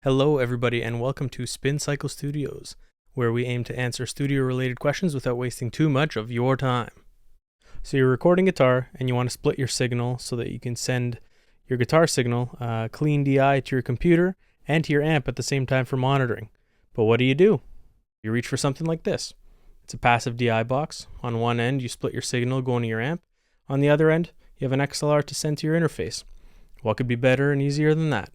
Hello everybody and welcome to Spin Cycle Studios, where we aim to answer studio-related questions without wasting too much of your time. So you're recording guitar and you want to split your signal so that you can send your guitar signal clean DI to your computer and to your amp at the same time for monitoring. But what do? You reach for something like this. It's a passive DI box. On one end you split your signal going to your amp. On the other end you have an XLR to send to your interface. What could be better and easier than that?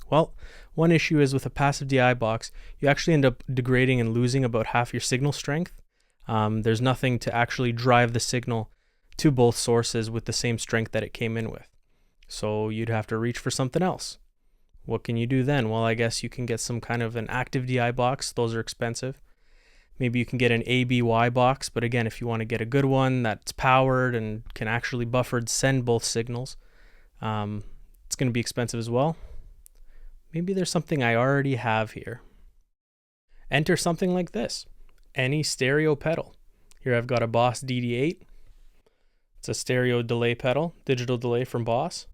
Well, one issue is with a passive DI box, you actually end up degrading and losing about half your signal strength. There's nothing to actually drive the signal to both sources with the same strength that it came in with. So you'd have to reach for something else. What can you do then? Well, I guess you can get some kind of an active DI box. Those are expensive. Maybe you can get an ABY box, but again, if you want to get a good one that's powered and can actually buffer and send both signals, it's going to be expensive as well. Maybe there's something I already have here. Enter something like this, any stereo pedal. Here I've got a Boss DD8. It's a stereo delay pedal, digital delay from Boss.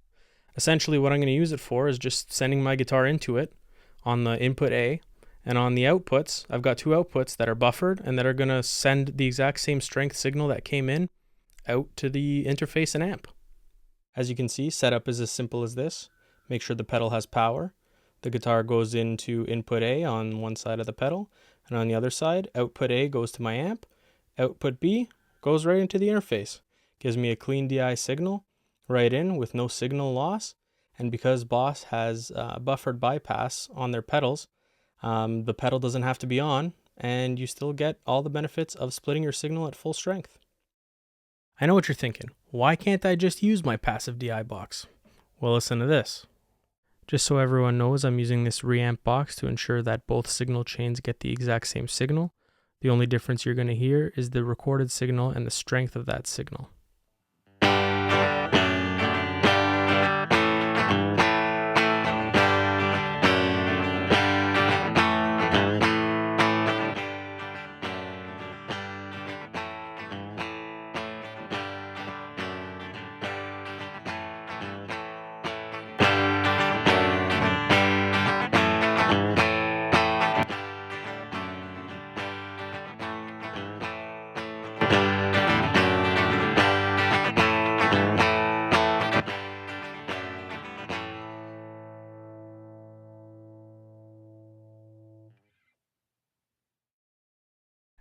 Essentially what I'm going to use it for is just sending my guitar into it on the input A, and on the outputs, I've got two outputs that are buffered and that are going to send the exact same strength signal that came in out to the interface and amp. As you can see, setup is as simple as this. Make sure the pedal has power. The guitar goes into input A on one side of the pedal, and on the other side, output A goes to my amp, output B goes right into the interface. Gives me a clean DI signal right in with no signal loss, and because Boss has buffered bypass on their pedals, the pedal doesn't have to be on, and you still get all the benefits of splitting your signal at full strength. I know what you're thinking. Why can't I just use my passive DI box? Well, listen to this. Just so everyone knows, I'm using this reamp box to ensure that both signal chains get the exact same signal. The only difference you're going to hear is the recorded signal and the strength of that signal.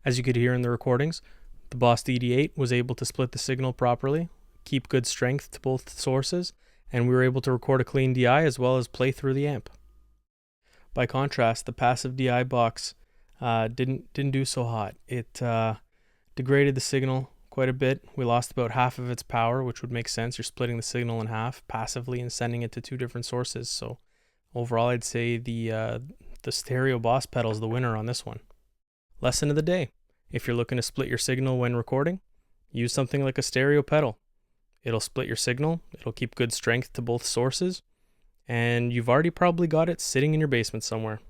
As you could hear in the recordings, the Boss DD8 was able to split the signal properly, keep good strength to both sources, and we were able to record a clean DI as well as play through the amp. By contrast, the passive DI box didn't do so hot. It degraded the signal quite a bit. We lost about half of its power, which would make sense. You're splitting the signal in half passively and sending it to two different sources. So overall, I'd say the stereo Boss pedal is the winner on this one. Lesson of the day. If you're looking to split your signal when recording, use something like a stereo pedal. It'll split your signal, it'll keep good strength to both sources, and you've already probably got it sitting in your basement somewhere.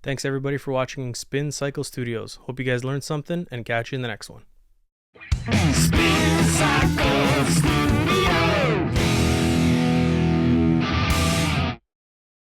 Thanks everybody for watching Spin Cycle Studios. Hope you guys learned something and catch you in the next one. Spin Cycle Studios.